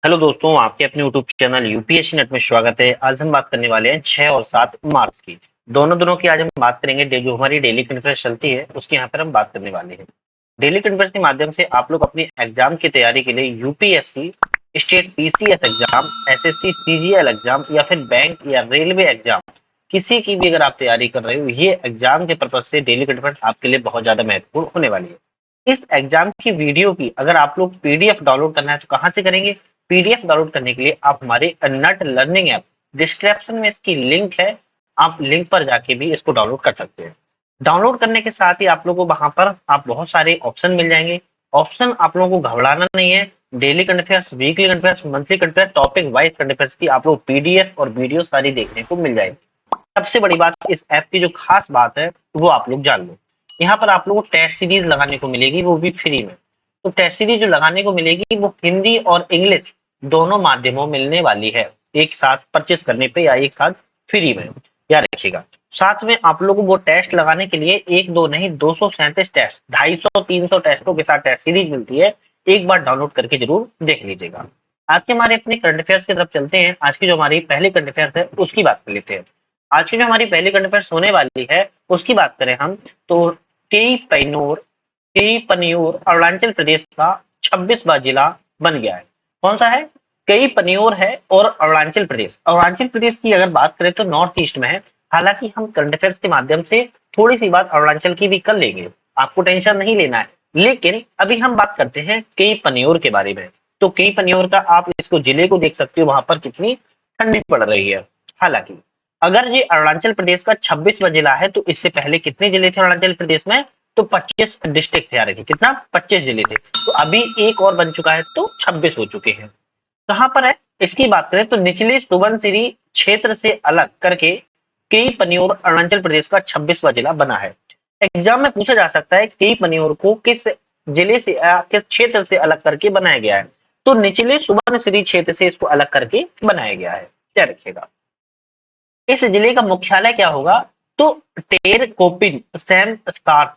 Hello दोस्तों, आपके अपने यूट्यूब चैनल यूपीएससी नेट में स्वागत है। आज हम बात करने वाले हैं 6 और 7 मार्च की। दोनों दिनों की आज हम बात करेंगे। जो हमारी डेली कॉन्फ्रेंस चलती है उसके यहाँ पर हम बात करने वाले हैं। डेली कॉन्फ्रेंस के माध्यम से आप लोग अपनी एग्जाम की तैयारी के लिए UPSC, state PCS exam, SSC CGL exam या फिर बैंक या रेलवे एग्जाम, किसी की भी अगर आप तैयारी कर रहे हो, ये एग्जाम के पर्पज से डेली कॉन्फ्रेंस आपके लिए बहुत ज्यादा महत्वपूर्ण होने वाली है। इस एग्जाम की वीडियो की अगर आप लोग पीडीएफ डाउनलोड करना है तो कहाँ से करेंगे? पीडीएफ डाउनलोड करने के लिए आप हमारे नट लर्निंग ऐप, डिस्क्रिप्शन में इसकी लिंक है, आप लिंक पर जाके भी इसको डाउनलोड कर सकते हैं। डाउनलोड करने के साथ ही आप लोगों को वहां पर आप बहुत सारे ऑप्शन मिल जाएंगे। ऑप्शन आप लोगों को घबराना नहीं है। Daily current affairs, weekly current affairs, monthly current affairs, topic wise current affairs की आप लोग पीडीएफ और वीडियो सारी देखने को मिल जाएगी। सबसे बड़ी बात, इस ऐप की जो खास बात है वो आप लोग जान लो। यहाँ पर आप लोगों को टेस्ट सीरीज लगाने को मिलेगी, वो भी फ्री में। तो टेस्ट सीरीज जो लगाने को मिलेगी वो हिंदी और इंग्लिश दोनों माध्यमों में मिलने वाली है, एक साथ परचेस करने पे या एक साथ फ्री में। याद रखिएगा। साथ में आप लोगों को वो टेस्ट लगाने के लिए एक दो नहीं 237 टेस्ट, 250-300 टेस्टों के साथ टेस्ट सीरीज मिलती है। एक बार डाउनलोड करके जरूर देख लीजिएगा। आज के हमारे अपने करंट अफेयर्स की तरफ चलते हैं। आज की जो हमारी पहली करंट अफेयर्स है उसकी बात कर लेते हैं। आज की जो हमारी पहली करंट अफेयर्स होने वाली है उसकी बात करें हम तो केई पनियोर अरुणाचल प्रदेश का 26वां जिला बन गया है। कौन सा है? कई पनियोर है और अरुणाचल प्रदेश। अरुणाचल प्रदेश की अगर बात करें तो नॉर्थ ईस्ट में है। हालांकि हम करंट अफेयर्स के माध्यम से थोड़ी सी बात अरुणाचल की भी कर लेंगे, आपको टेंशन नहीं लेना है। लेकिन अभी हम बात करते हैं कई पनियोर के बारे में। तो कई पनियोर का आप इसको जिले को देख सकते हो, वहां पर कितनी ठंडी पड़ रही है। हालांकि अगर ये अरुणाचल प्रदेश का 26वां जिला है तो इससे पहले कितने जिले थे अरुणाचल प्रदेश में? तो 25 डिस्ट्रिक्ट थे यार। कितना? 25 जिले थे। तो अभी एक और बन चुका है तो 26 हो चुके हैं। कहां पर है इसकी बात करें तो निचले सुबनसिरी क्षेत्र से अलग करके कई पनियोर अरुणाचल प्रदेश का 26वां जिला बना है। एग्जाम में पूछा जा सकता है कई पनियोर को किस जिले से किस क्षेत्र से अलग करके बनाया गया है? तो निचले सुबनसिरी क्षेत्र से इसको अलग करके बनाया गया है। क्या रखिएगा। इस जिले का मुख्यालय क्या होगा? तो टेर कोपिन सेम स्टार्थ,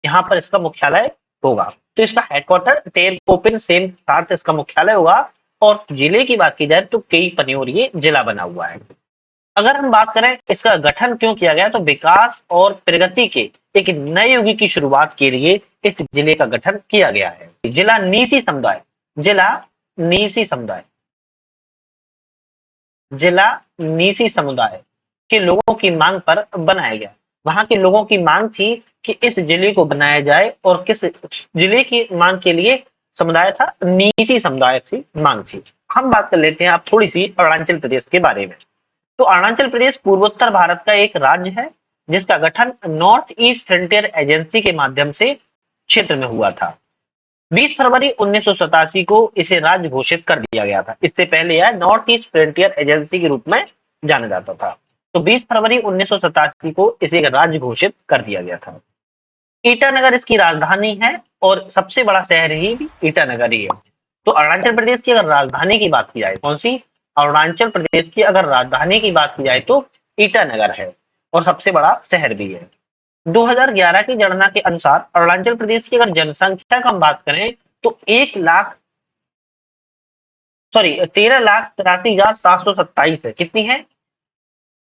यहाँ पर इसका मुख्यालय होगा। तो इसका हेडक्वार्टर टेर कोपिन सेम स्टार्थ इसका मुख्यालय होगा। और जिले की बात की जाए तो कई पनियोर ये जिला बना हुआ है। अगर हम बात करें इसका गठन क्यों किया गया, तो विकास और प्रगति के एक नए युग की शुरुआत के लिए इस जिले का गठन किया गया है। जिला नीसी समुदाय जिला नीसी समुदाय के लोगों की मांग पर बनाया गया। वहां के लोगों की मांग थी कि इस जिले को बनाया जाए, और किस जिले की मांग के लिए समुदाय था? नीसी समुदाय की मांग थी। हम बात कर लेते हैं अब थोड़ी सी अरुणाचल प्रदेश के बारे में। तो अरुणाचल प्रदेश पूर्वोत्तर भारत का एक राज्य है जिसका गठन नॉर्थ ईस्ट फ्रंटियर एजेंसी के माध्यम से क्षेत्र में हुआ था। 20 फरवरी 1987 को इसे राज्य घोषित कर दिया गया था। इससे पहले यह नॉर्थ ईस्ट फ्रंटियर एजेंसी के रूप में जाना जाता था। तो 20 फरवरी 1987 को इसे एक राज्य घोषित कर दिया गया था। ईटानगर इसकी राजधानी है और सबसे बड़ा शहर ही ईटानगर ही है। तो अरुणाचल प्रदेश की अगर राजधानी की बात की जाए, कौन सी? अरुणाचल प्रदेश की अगर राजधानी की बात की जाए तो ईटानगर है, और सबसे बड़ा शहर भी है। 2011 की गणना के अनुसार अरुणाचल प्रदेश की अगर जनसंख्या की हम बात करें तो 13,83,727 है। कितनी है?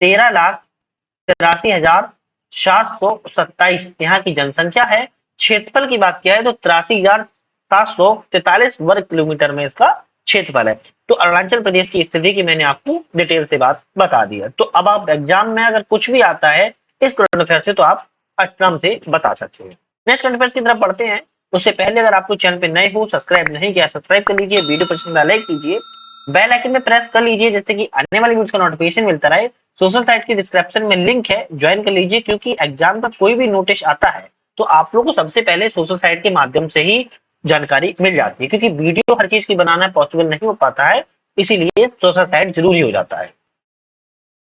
13,83,727 यहाँ की जनसंख्या है। क्षेत्रफल की बात किया है तो 83,743 वर्ग किलोमीटर में इसका क्षेत्रफल है। तो अरुणाचल प्रदेश की स्थिति की मैंने आपको डिटेल से बात बता दी है। तो अब आप एग्जाम में अगर कुछ भी आता है इस करंट अफेयर से तो आप आराम से बता सकते हैं। नेक्स्ट करंट अफेयर की तरफ पढ़ते हैं। उससे पहले अगर आपको चैनल पे नए हो, सब्सक्राइब नहीं किया, सब्सक्राइब कर लीजिए, वीडियो पसंद आए लाइक कीजिए, बेल आइकन में प्रेस कर लीजिए जिससे कि आने वाली वीडियो का नोटिफिकेशन मिलता रहे। सोशल साइट की डिस्क्रिप्शन में लिंक है, ज्वाइन कर लीजिए, क्योंकि एग्जाम का कोई भी नोटिस आता है तो आप लोगों को सबसे पहले सोशल साइट के माध्यम से ही जानकारी मिल जाती है, क्योंकि वीडियो हर चीज की बनाना पॉसिबल नहीं हो पाता है, इसीलिए सोशल साइट जरूरी हो जाता है।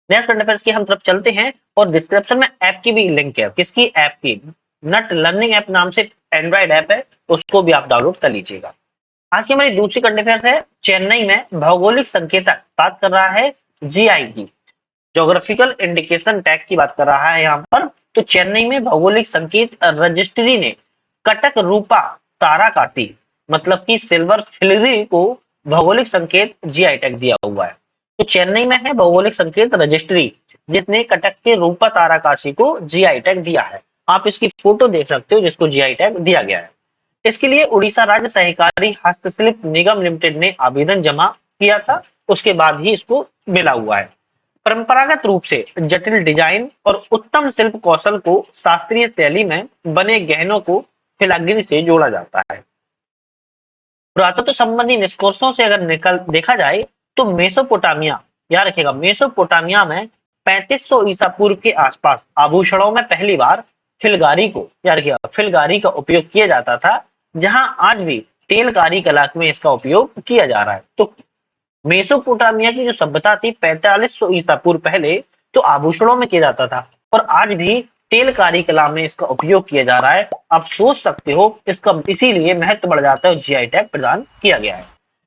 नेक्स्ट करंट अफेयर्स की हम तरफ चलते हैं, और डिस्क्रिप्शन में ऐप की भी लिंक है। किसकी? ऐप की। नट लर्निंग ऐप नाम से एंड्रॉइड ऐप है, उसको भी आप डाउनलोड कर लीजिएगा। आज की हमारी दूसरी करंट अफेयर्स है, चेन्नई में भौगोलिक संकेतक, बात कर रहा है जीआई की, ज्योग्राफिकल इंडिकेशन टैग की बात कर रहा है यहाँ पर। तो चेन्नई में भौगोलिक संकेत रजिस्ट्री ने कटक रूपा ताराकासी, मतलब कि सिल्वर फिलरी को भौगोलिक संकेत जीआई टैग दिया हुआ है। तो चेन्नई में है भौगोलिक संकेत रजिस्ट्री, जिसने कटक के रूपा ताराकाशी को जीआई टैग दिया है। आप इसकी फोटो देख सकते हो जिसको जीआई टैग दिया गया है। इसके लिए उड़ीसा राज्य सहकारी हस्तशिल्प निगम लिमिटेड ने आवेदन जमा किया था, उसके बाद ही इसको मिला हुआ है। परंपरागत रूप से जटिल डिजाइन और उत्तम शिल्प कौशल को शास्त्रीय शैली में बने गहनों को फिलाग्री से जोड़ा जाता है। पुरातत्व संबंधी निष्कर्षों से अगर निकल देखा जाए तो मेसोपोटामिया, याद रखिएगा, मेसोपोटामिया में 3500 ईसा पूर्व के आसपास आभूषणों में पहली बार फिलगारी को, याद रखिएगा, फिलगारी का उपयोग किया जाता था, जहां आज भी तेलकारी कला में इसका उपयोग किया जा रहा है। तो मेसोपोटामिया की जो सभ्यता थी 4500 ईसा पूर्व पहले, तो आभूषणों में किया जाता था, और आज भी तेलकारी कला में इसका उपयोग किया जा रहा है। आप सोच सकते हो इसका इसीलिए महत्व बढ़ जाता है, जीआई टैग प्रदान किया गया है।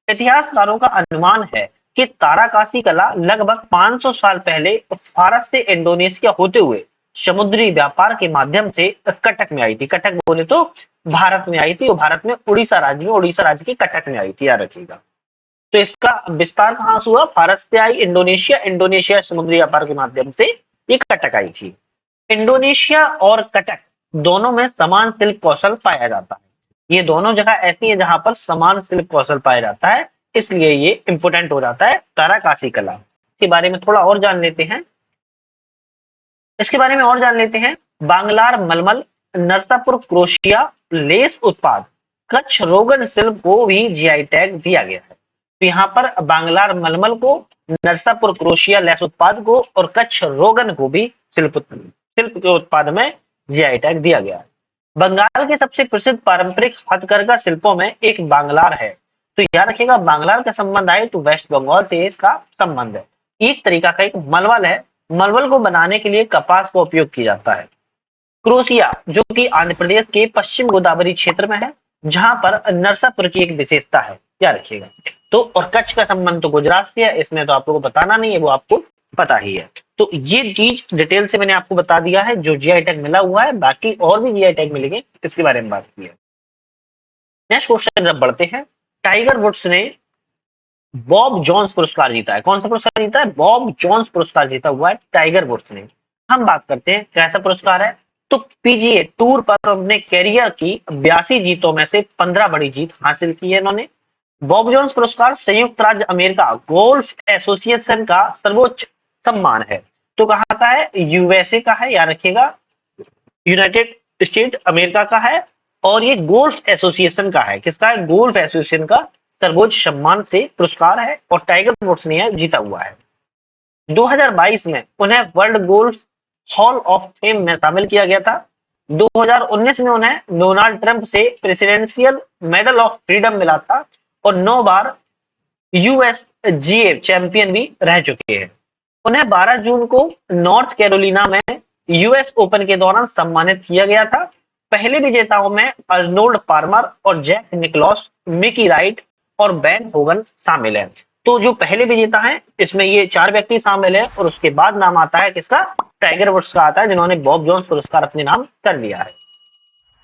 इतिहासकारों का अनुमान है कि ताराकाशी कला लगभग 500 साल पहले फारस से इंडोनेशिया होते हुए समुद्री व्यापार के माध्यम से कटक में आई थी। कटक बोले तो भारत में आई थी, और भारत में उड़ीसा राज्य के कटक में आई थी, याद रखिएगा। तो इसका विस्तार कहां से हुआ? भारत से आई इंडोनेशिया, इंडोनेशिया समुद्री व्यापार के माध्यम से ये कटक आई थी। इंडोनेशिया और कटक दोनों में समान शिल्प कौशल पाया जाता है। ये दोनों जगह ऐसी है जहां पर समान शिल्प कौशल पाया जाता है, इसलिए ये इंपोर्टेंट हो जाता है ताराकाशी कला। के बारे में थोड़ा और जान लेते हैं। इसके बारे में और जान लेते हैं। बांग्लार मलमल, नरसापुर क्रोशिया लेस उत्पाद, कच्छ रोगन शिल्प को भी जीआई टैग दिया गया है। तो यहाँ पर बांग्लार मलमल को, नरसापुर क्रोशिया लेस उत्पाद को और कच्छ रोगन को भी शिल्प के उत्पाद में जीआई टैग दिया गया है। बंगाल के सबसे प्रसिद्ध पारंपरिक हथकरघा शिल्पों में एक बांग्लार है। तो याद रखिएगा, बांग्लार का संबंध आए तो वेस्ट बंगाल से इसका संबंध है। एक तरीका का एक मलवल है, मलवल को बनाने के लिए कपास का उपयोग किया जाता है। क्रोशिया, जो कि आंध्र प्रदेश के पश्चिम गोदावरी क्षेत्र में है, जहां पर नरसापुर की एक विशेषता है, याद रखिएगा। तो और कच्छ का संबंध तो गुजरात से है, इसमें तो आप लोगों को बताना नहीं है, वो आपको पता ही है। तो ये चीज डिटेल से मैंने आपको बता दिया है जो जीआई टैग मिला हुआ है। बाकी और भी जीआई टैग मिलेंगे, इसके बारे में बात की है। नेक्स्ट क्वेश्चन जब बढ़ते हैं, टाइगर वुड्स ने बॉब जोन्स पुरस्कार जीता है। कौन सा पुरस्कार जीता है? बॉब जोन्स पुरस्कार जीता हुआ है टाइगर वुड्स ने। हम बात करते हैं कैसा पुरस्कार है। तो पीजीए टूर पर अपने कैरियर की 82 जीतों में से 15 बड़ी जीत हासिल की है इन्होंने। बॉब जोन्स पुरस्कार संयुक्त राज्य अमेरिका गोल्फ एसोसिएशन का सर्वोच्च सम्मान है। तो कहाँ का है? यूएसए का है, याद रखिएगा, यूनाइटेड स्टेट अमेरिका का है। और ये गोल्फ एसोसिएशन का है। किसका है? गोल्फ एसोसिएशन का सर्वोच्च सम्मान से पुरस्कार है, और टाइगर वुड्स ने जीता हुआ है। 2022 में उन्हें world golf hall of fame में शामिल किया गया था। 2019 में उन्हें डोनाल्ड ट्रंप से प्रेसिडेंशियल मेडल ऑफ फ्रीडम मिला था, और 9 बार यूएसजीए चैंपियन भी रह चुके हैं। उन्हें 12 जून को नॉर्थ कैरोलिना में यूएस ओपन के दौरान सम्मानित किया गया था। पहले विजेताओं में अर्नोल्ड पार्मर और जैक निकलॉस, मिकी राइट और बेन होगन शामिल हैं। तो जो पहले विजेता हैं इसमें ये 4 व्यक्ति शामिल हैं, और उसके बाद नाम आता है किसका? टाइगर वुड्स का आता है, जिन्होंने बॉब जोन्स पुरस्कार अपने नाम कर लिया है।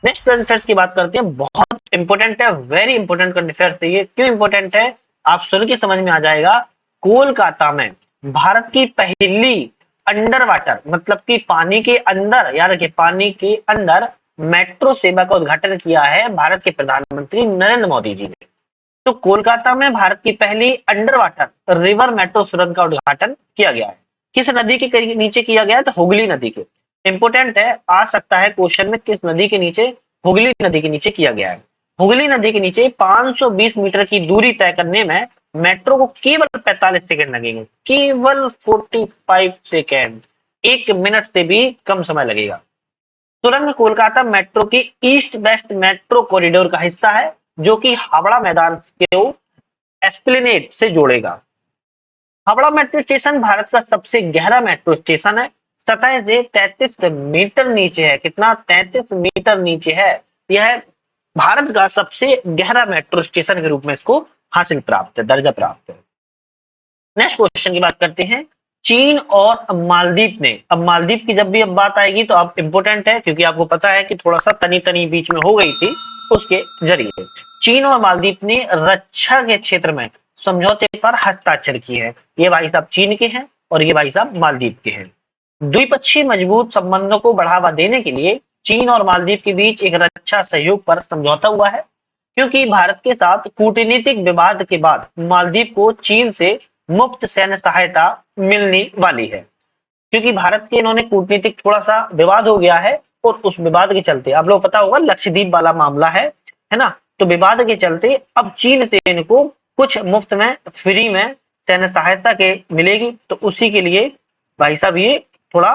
नेक्स्ट करंट अफेयर्स की बात करते हैं। बहुत इंपॉर्टेंट है, वेरी इंपॉर्टेंट करंट अफेयर्स है ये। क्यों इंपॉर्टेंट है आप सुन के समझ में आ जाएगा। कोलकाता में भारत की पहली अंडर वाटर, मतलब कि पानी के अंदर, याद रखिए, पानी के अंदर मेट्रो सेवा का उद्घाटन किया है भारत के प्रधानमंत्री नरेंद्र मोदी जी ने। तो कोलकाता में भारत की पहली अंडर वाटर रिवर मेट्रो सुरंग का उद्घाटन किया गया है। किस नदी के नीचे किया गया है? तो हुगली नदी के। इंपोर्टेंट है, आ सकता है क्वेश्चन में, किस नदी के नीचे? हुगली नदी के नीचे किया गया है। हुगली नदी के नीचे 520 मीटर की दूरी तय करने में मेट्रो को केवल 45 सेकंड लगेंगे, केवल 45 सेकंड, 1 मिनट से भी कम समय लगेगा। सुरंग कोलकाता मेट्रो की ईस्ट वेस्ट मेट्रो कॉरिडोर का हिस्सा है, जो कि हावड़ा मैदान को एस्प्लेनेड से जोड़ेगा। हावड़ा मेट्रो स्टेशन भारत का सबसे गहरा मेट्रो स्टेशन है। सतह से 33 मीटर नीचे है। कितना? 33 मीटर नीचे है। यह भारत का सबसे गहरा मेट्रो स्टेशन के रूप में इसको हासिल प्राप्त है, दर्जा प्राप्त है। नेक्स्ट क्वेश्चन की बात करते हैं। चीन और मालदीव ने, अब मालदीव की जब भी अब बात आएगी तो अब इम्पोर्टेंट है, क्योंकि आपको पता है कि थोड़ा सा तनी तनी बीच में हो गई थी, उसके जरिए चीन और मालदीव ने रक्षा के क्षेत्र में समझौते पर हस्ताक्षर किए हैं। ये भाई साहब चीन के हैं और ये भाई साहब मालदीव के हैं। द्विपक्षीय मजबूत संबंधों को बढ़ावा देने के लिए चीन और मालदीव के बीच एक रक्षा सहयोग पर समझौता हुआ है, क्योंकि भारत के साथ कूटनीतिक विवाद के बाद मालदीव को चीन से मुफ्त सैन्य सहायता मिलने वाली है। क्योंकि भारत के इन्होंने कूटनीतिक थोड़ा सा विवाद हो गया है, और उस विवाद के चलते आप लोग पता होगा लक्षद्वीप वाला मामला है ना, तो विवाद के चलते अब चीन से इनको कुछ मुफ्त में फ्री में सैन्य सहायता के मिलेगी, तो उसी के लिए भाई साहब ये थोड़ा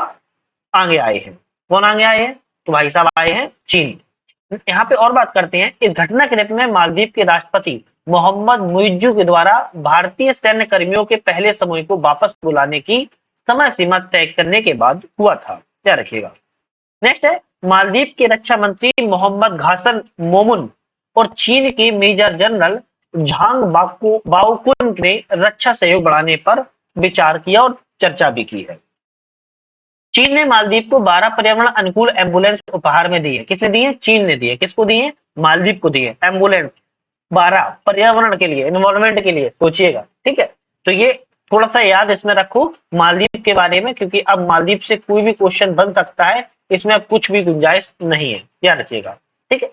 आगे आए हैं। कौन आगे आए हैं? तो भाई साहब आए हैं चीन। यहाँ पे और बात करते हैं, इस घटना के में मालदीव के राष्ट्रपति मोहम्मद मुइज्जू के द्वारा भारतीय सैन्य कर्मियों के पहले समूह को वापस बुलाने की समय सीमा तय करने के बाद हुआ था। क्या रखिएगा। नेक्स्ट है, मालदीव के रक्षा मंत्री मोहम्मद घासन मोमुन और चीन के मेजर जनरल झांग बाओकुन ने रक्षा सहयोग बढ़ाने पर विचार किया और चर्चा भी की है। चीन ने मालदीव को 12 पर्यावरण अनुकूल एम्बुलेंस उपहार में दी है। किसने दी है? चीन ने दी है। किसको दी है? मालदीव को दी है एम्बुलेंस 12 पर्यावरण के लिए, एनवायरमेंट के लिए, सोचिएगा। ठीक है, तो ये थोड़ा सा याद इसमें रखो मालदीव के बारे में, क्योंकि अब मालदीव से कोई भी क्वेश्चन बन सकता है, इसमें अब कुछ भी गुंजाइश नहीं है, याद रखिएगा। ठीक है,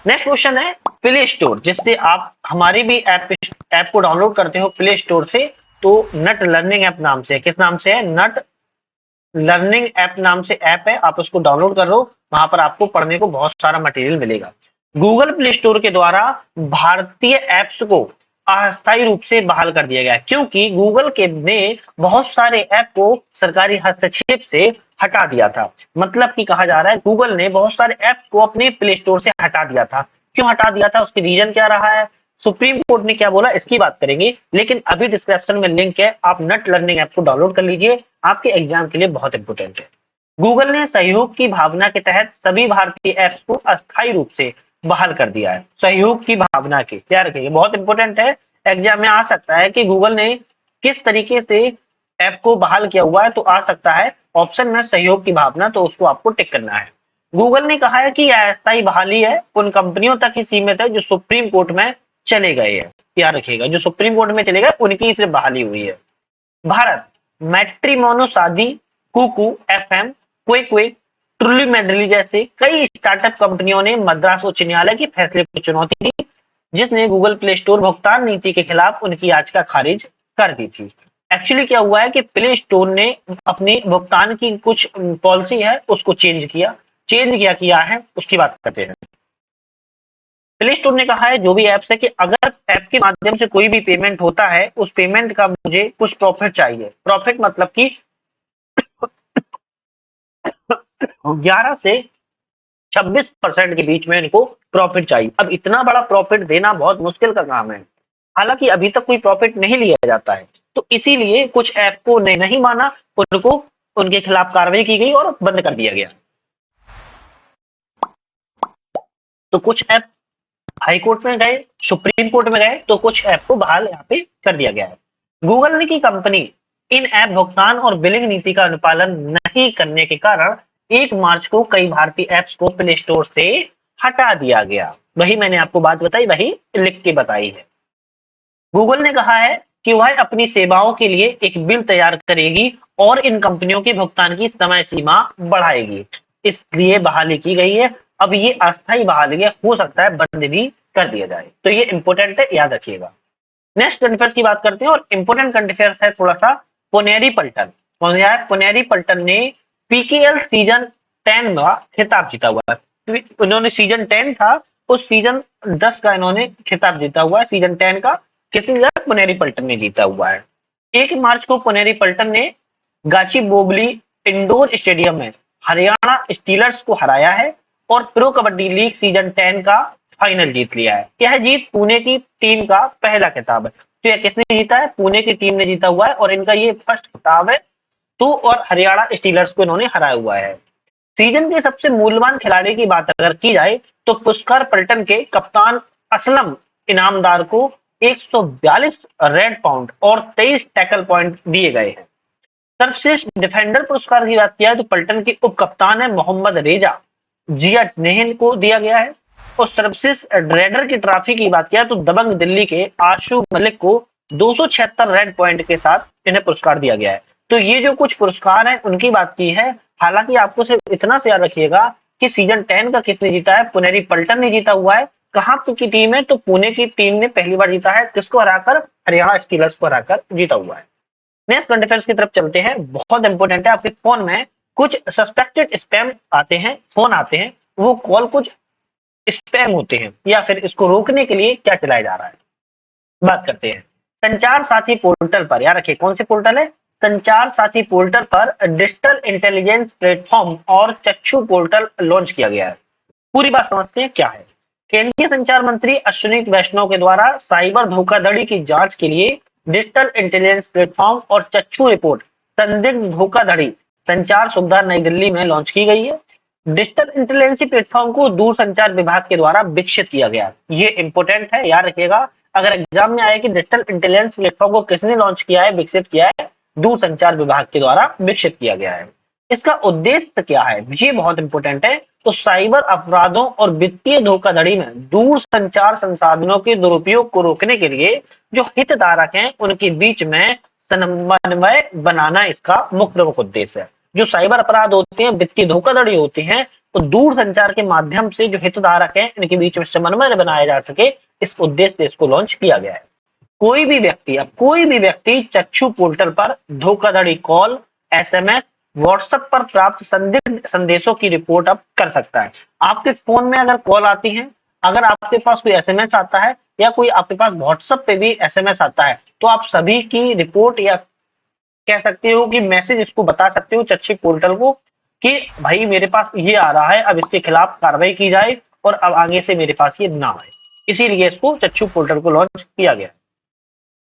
नेक्स्ट क्वेश्चन है प्ले स्टोर, जिससे आप हमारी भी ऐप को डाउनलोड करते हो प्ले स्टोर से, तो नट लर्निंग ऐप नाम से है। किस नाम से है? नट लर्निंग ऐप नाम से ऐप है, आप उसको डाउनलोड कर लो, वहां पर आपको पढ़ने को बहुत सारा मटेरियल मिलेगा। गूगल प्ले स्टोर के द्वारा भारतीय ऐप्स को अस्थायी रूप से बहाल कर दिया गया है, क्योंकि गूगल के ने बहुत सारे ऐप को सरकारी हस्तक्षेप से हटा दिया था। मतलब कि कहा जा रहा है गूगल ने बहुत सारे ऐप को अपने प्ले स्टोर से हटा दिया था। क्यों हटा दिया था, उसकी रीजन क्या रहा है, सुप्रीम कोर्ट ने क्या बोला, इसकी बात करेंगे। लेकिन अभी डिस्क्रिप्शन में लिंक है, आप नट लर्निंग ऐप को डाउनलोड कर लीजिए, आपके एग्जाम के लिए बहुत इंपोर्टेंट है। गूगल ने सहयोग की भावना के तहत सभी भारतीय ऐप्स को अस्थायी रूप से बहाल कर दिया है। सहयोग की भावना के, क्या रखिए, बहुत इंपोर्टेंट है, एग्जाम में आ सकता है कि गूगल ने किस तरीके से ऐप को बहाल किया हुआ है, तो आ सकता है ऑप्शन में सहयोग की भावना, तो उसको आपको टिक करना है। गूगल ने कहा है कि यह अस्थायी बहाली है, उन कंपनियों तक ही सीमित है जो सुप्रीम कोर्ट में चले गए हैं। याद रखिएगा, जो सुप्रीम कोर्ट में चले गए उनकी सिर्फ बहाली हुई है। Bharat matrimony Shaadi, Kuku FM, Quick Quick, Truly Madly जैसे कई स्टार्टअप कंपनियों ने मद्रास उच्च न्यायालय के फैसले को चुनौती दी, जिसने गूगल प्ले स्टोर भुगतान नीति के खिलाफ उनकी याचिका खारिज कर दी थी। एक्चुअली क्या हुआ है कि प्ले स्टोर ने अपनी भुगतान की कुछ पॉलिसी है उसको चेंज किया है, उसकी बात करते हैं। प्ले स्टोर ने कहा है जो भी ऐप्स है कि अगर ऐप के माध्यम से कोई भी पेमेंट होता है, उस पेमेंट का मुझे कुछ प्रॉफिट चाहिए। प्रॉफिट मतलब कि 11 से 26% के बीच में इनको प्रॉफिट चाहिए। अब इतना बड़ा प्रॉफिट देना बहुत मुश्किल का काम है, हालांकि अभी तक कोई प्रॉफिट नहीं लिया जाता है, तो इसीलिए कुछ ऐप को ने नहीं माना, उनको उनके खिलाफ कार्रवाई की गई और बंद कर दिया गया। तो कुछ ऐप हाई कोर्ट में गए, सुप्रीम कोर्ट में गए, तो कुछ ऐप को बहाल यहाँ पे कर दिया गया है। गूगल ने की कंपनी इन ऐप भुगतान और बिलिंग नीति का अनुपालन नहीं करने के कारण 1 मार्च को कई भारतीय ऐप्स को प्ले स्टोर से हटा दिया गया। वही मैंने आपको बात बताई, वही लिख के बताई है। गूगल ने कहा है कि वह अपनी सेवाओं के लिए एक बिल तैयार करेगी और इन कंपनियों के भुगतान की समय सीमा बढ़ाएगी, इसलिए बहाली की गई है। अब ये अस्थायी बहाली है, हो सकता है बंद भी कर दिया जाए, तो ये इंपोर्टेंट है, याद रखिएगा। नेक्स्ट करंट अफेयर्स की बात करते हैं, और इंपोर्टेंट करंट अफेयर्स है थोड़ा सा पुनेरी पल्टन। पुनेरी पल्टन ने पीकेएल सीजन 10 का खिताब जीता हुआ है। उन्होंने सीजन 10 था, उस सीजन 10 का इन्होंने खिताब जीता हुआ है। सीजन 10 का किसने जीता? पुनेरी पल्टन ने जीता हुआ है। 1 मार्च को पुनेरी पल्टन ने गाची बोबली इंडोर स्टेडियम में हरियाणा स्टीलर्स को हराया है और प्रो कबड्डी लीग सीजन 10 का फाइनल जीत लिया है। यह जीत पुणे की टीम का पहला खिताब है। तो यह किसने जीता है? पुणे की टीम ने जीता हुआ है, और इनका ये फर्स्ट खिताब है। तो और हरियाणा स्टीलर्स को इन्होंने हराया हुआ है। सीजन के सबसे मूल्यवान खिलाड़ी की बात अगर की जाए, तो पुरस्कार पलटन के कप्तान असलम इनामदार को 142 रेड पाउंड और 23 टैकल पॉइंट दिए गए हैं। सर्वश्रेष्ठ डिफेंडर पुरस्कार की बात किया है तो पलटन के उप कप्तान है मोहम्मद रेजा जिया नेहन को दिया गया है। और सर्वश्रेष्ठ रेडर की ट्रॉफी की बात किया तो दबंग दिल्ली के आशु मलिक को 276 रेड पॉइंट के साथ इन्हें पुरस्कार दिया गया है। तो ये जो कुछ पुरस्कार हैं उनकी बात की है। हालांकि आपको सिर्फ इतना से याद रखिएगा कि सीजन 10 का किसने जीता है, पुनेरी पलटन ने जीता हुआ है। कहां की टीम है, तो पुणे की टीम ने पहली बार जीता है, किसको हराकर, हरियाणा स्टीलर्स को हराकर जीता हुआ है। नेक्स्ट करंट अफेयर्स की तरफ चलते हैं। बहुत इंपॉर्टेंट है, आपके फोन में कुछ सस्पेक्टेड स्पैम आते हैं, फोन आते हैं, वो कॉल कुछ स्पैम होते हैं, या फिर इसको रोकने के लिए क्या चलाया जा रहा है, बात करते हैं। संचार साथी पोर्टल पर, याद रखिए कौन से पोर्टल है, संचार साथी पोर्टल पर डिजिटल इंटेलिजेंस प्लेटफॉर्म और चक्षु पोर्टल लॉन्च किया गया है। पूरी बात समझते हैं क्या है। केंद्रीय संचार मंत्री अश्विनी वैष्णव के द्वारा साइबर धोखाधड़ी की जांच के लिए डिजिटल इंटेलिजेंस प्लेटफॉर्म और चक्षु रिपोर्ट संदिग्ध धोखाधड़ी संचार सुविधा नई दिल्ली में लॉन्च की गई है। डिजिटल इंटेलिजेंस प्लेटफॉर्म को दूरसंचार विभाग के द्वारा विकसित किया गया। ये इंपोर्टेंट है, याद रखिएगा। अगर एग्जाम में आए कि डिजिटल इंटेलिजेंस प्लेटफॉर्म को किसने लॉन्च किया है, विकसित किया है, दूरसंचार विभाग के द्वारा विकसित किया गया है। इसका उद्देश्य क्या है, ये बहुत इंपॉर्टेंट है। तो साइबर अपराधों और वित्तीय धोखाधड़ी में दूर संचार संसाधनों के दुरुपयोग को रोकने के लिए जो हितधारक हैं उनके बीच में समन्वय बनाना इसका मुख्य उद्देश्य है। जो साइबर अपराध होते हैं, वित्तीय धोखाधड़ी होती है, तो दूर संचार के माध्यम से जो हितधारक हैं इनके बीच में समन्वय बनाया जा सके, इस उद्देश्य से इसको लॉन्च किया गया है। कोई भी व्यक्ति चक्षु पोर्टल पर धोखाधड़ी कॉल, एसएमएस, व्हाट्सएप पर प्राप्त संदिग्ध संदेशों की रिपोर्ट अब कर सकता है। आपके फोन में अगर कॉल आती है, अगर आपके पास कोई एसएमएस आता है, या कोई आपके पास व्हाट्सएप पे भी एसएमएस आता है, तो आप सभी की रिपोर्ट, या कह सकते हो कि मैसेज, इसको बता सकते हो चक्षु पोर्टल को कि भाई मेरे पास ये आ रहा है, अब इसके खिलाफ कार्रवाई की जाए और अब आगे से मेरे पास ये ना आए। इसीलिए इसको चक्षु पोर्टल को लॉन्च किया गया।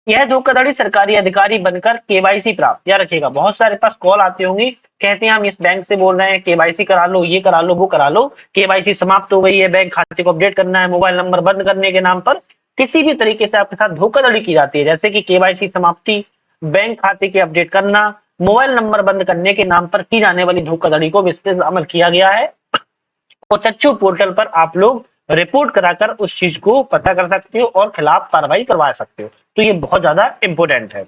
यह धोखाधड़ी सरकारी अधिकारी बनकर केवाईसी प्राप्त, याद रखिएगा बहुत सारे पास कॉल आती होंगी, कहते हैं हम इस बैंक से बोल रहे हैं, केवाईसी करा लो, ये करा लो, वो करा लो, केवाईसी समाप्त हो गई है, बैंक खाते को अपडेट करना है, मोबाइल नंबर बंद करने के नाम पर किसी भी तरीके से आपके साथ धोखाधड़ी की जाती है, जैसे कि केवाईसी समाप्ति, बैंक खाते के अपडेट करना, मोबाइल नंबर बंद करने के नाम पर की जाने वाली धोखाधड़ी को विस्तृत अमल किया गया है। और चक्षु पोर्टल पर आप लोग रिपोर्ट कराकर उस चीज को पता कर सकते हो और खिलाफ कार्रवाई करवा सकते हो। तो ये बहुत ज्यादा इंपोर्टेंट है।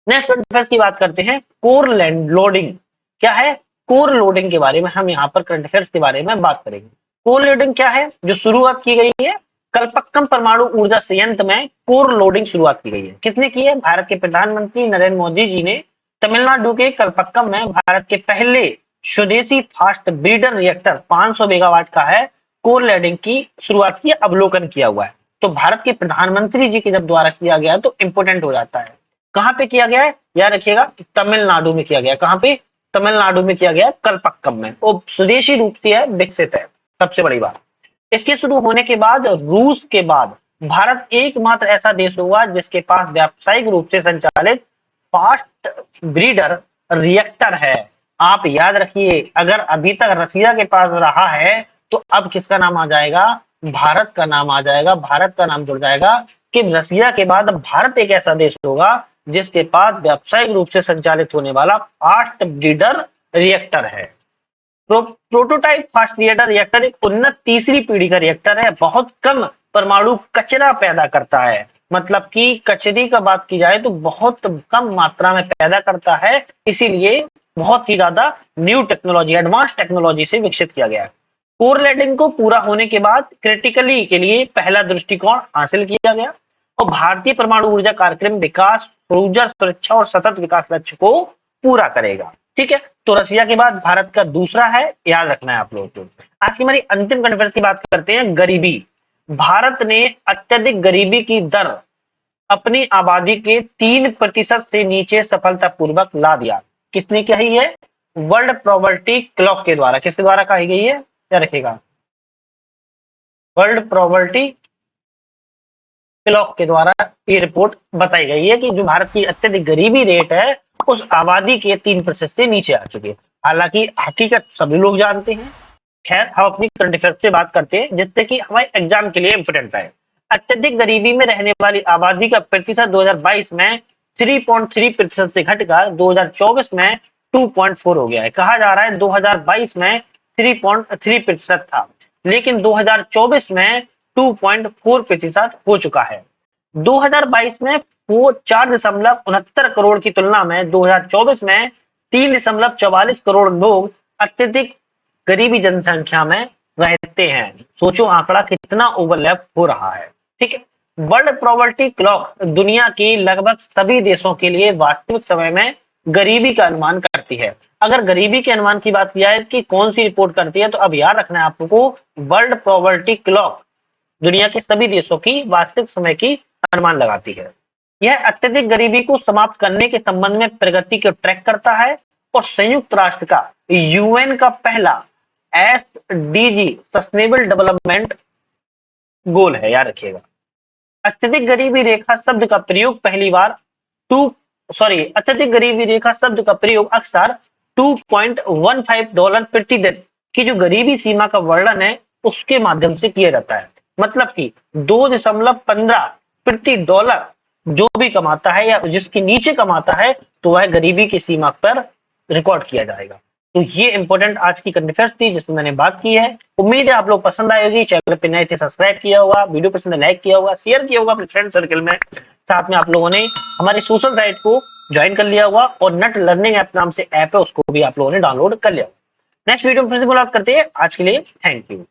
नेक्स्ट करंट अफेयर्स की बात करते हैं। कोर लोडिंग क्या है, कोर लोडिंग के बारे में हम यहाँ पर करंट अफेयर्स के बारे में बात करेंगे। कोर लोडिंग क्या है, जो शुरुआत की गई है, कलपक्कम परमाणु ऊर्जा संयंत्र में कोर लोडिंग शुरुआत की गई है। किसने की है, भारत के प्रधानमंत्री नरेंद्र मोदी जी ने तमिलनाडु के कलपक्कम में भारत के पहले स्वदेशी फास्ट ब्रीडर रिएक्टर 500 मेगावाट का है, कोर लोडिंग की शुरुआत की, अवलोकन किया हुआ है। तो भारत के प्रधानमंत्री जी के जब द्वारा किया गया तो इंपोर्टेंट हो जाता है। कहां पे किया गया है, याद रखिएगा तमिलनाडु में किया गया। कहां पे, तमिलनाडु में किया गया, कलपक्कम में। वो स्वदेशी रूप से है, विकसित है, सबसे बड़ी बात। इसके शुरू होने के बाद रूस के बाद भारत एकमात्र ऐसा देश होगा जिसके पास व्यावसायिक रूप से संचालित फास्ट ब्रीडर रिएक्टर है। आप याद रखिए, अगर अभी तक रसिया के पास रहा है तो अब किसका नाम आ जाएगा, भारत का नाम आ जाएगा, भारत का नाम जुड़ जाएगा कि रसिया के बाद अब भारत एक ऐसा देश होगा जिसके पास व्यावसायिक रूप से संचालित होने वाला फास्ट ब्रीडर रिएक्टर है। प्रोटोटाइप फास्ट रिएक्टर रिएक्टर एक उन्नत तीसरी पीढ़ी का रिएक्टर है, बहुत कम परमाणु कचरा पैदा करता है। मतलब कि कचरे का बात की जाए तो बहुत कम मात्रा में पैदा करता है, इसीलिए बहुत ही ज्यादा न्यू टेक्नोलॉजी, एडवांस टेक्नोलॉजी से विकसित किया गया है। कोर लोडिंग को पूरा होने के बाद क्रिटिकली के लिए पहला दृष्टिकोण हासिल किया गया और भारतीय परमाणु ऊर्जा कार्यक्रम विकास, ऊर्जा सुरक्षा और सतत विकास लक्ष्य को पूरा करेगा। ठीक है, तो रसिया के बाद भारत का दूसरा है, याद रखना है आप लोगों को। आज की हमारी अंतिम करंट अफेयर्स की बात करते हैं। गरीबी, भारत ने अत्यधिक गरीबी की दर अपनी आबादी के 3% से नीचे सफलतापूर्वक ला दिया। किसने कही है, वर्ल्ड पॉवर्टी क्लॉक के द्वारा। किसके द्वारा कही गई है, क्या रखेगा, वर्ल्ड पॉवर्टी क्लॉक के द्वारा ये रिपोर्ट बताई गई है कि जो भारत की अत्यधिक गरीबी रेट है उस आबादी के 3% से नीचे आ चुके हैं। हालांकि हकीकत सभी लोग जानते हैं। खैर, हम अपनी करंट अफेयर्स से बात करते हैं जिससे कि हमारे एग्जाम के लिए इंपोर्टेंट है। अत्यधिक गरीबी में रहने वाली आबादी का प्रतिशत 2022 में 3.3% से घटकर 2024 में 2.4 हो गया है। कहा जा रहा है 2022 में 3.3% था, लेकिन 2024 में 2.4% हो चुका है। 2022 में वो 4.69 करोड़ की तुलना में 2024 में 3.44 करोड़ लोग अत्यधिक गरीबी जनसंख्या में रहते हैं। सोचो आंकड़ा कितना ओवरलैप हो रहा है। ठीक है, वर्ल्ड पॉवर्टी क्लॉक दुनिया की लगभग सभी देशों के लिए वास्तविक समय में गरीबी का अनुमान करती है। अगर गरीबी के अनुमान की बात की जाए कि कौन सी रिपोर्ट करती है, तो अब याद रखना है आपको, वर्ल्ड पॉवर्टी क्लॉक दुनिया के सभी देशों की वास्तविक समय की अनुमान लगाती है। यह अत्यधिक गरीबी को समाप्त करने के संबंध में प्रगति को ट्रैक करता है और संयुक्त राष्ट्र का यूएन का पहला एसडीजी सस्टेनेबल डेवलपमेंट गोल है, याद रखिएगा। अत्यधिक गरीबी रेखा शब्द का प्रयोग पहली बार अत्यधिक गरीबी रेखा शब्द का प्रयोग अक्सर $2.15 प्रति दिन की जो गरीबी सीमा का वर्णन है उसके माध्यम से किया जाता है। मतलब कि 2.15 प्रति डॉलर जो भी कमाता है या जिसके नीचे कमाता है तो वह गरीबी की सीमा पर रिकॉर्ड किया जाएगा। तो ये इंपॉर्टेंट आज की करंट अफेयर्स थी जिसमें मैंने बात की है। उम्मीद है आप लोग पसंद आएगी। चैनल पे नए थे सब्सक्राइब किया होगा, वीडियो पसंद है लाइक किया होगा, शेयर किया होगा अपने फ्रेंड सर्कल में। साथ में आप लोगों ने हमारी सोशल साइट को ज्वाइन कर लिया होगा और नेट लर्निंग ऐप नाम से ऐप है उसको भी आप लोगों ने डाउनलोड कर लिया। नेक्स्ट वीडियो में फिर से मुलाकात करते हैं। आज के लिए थैंक यू।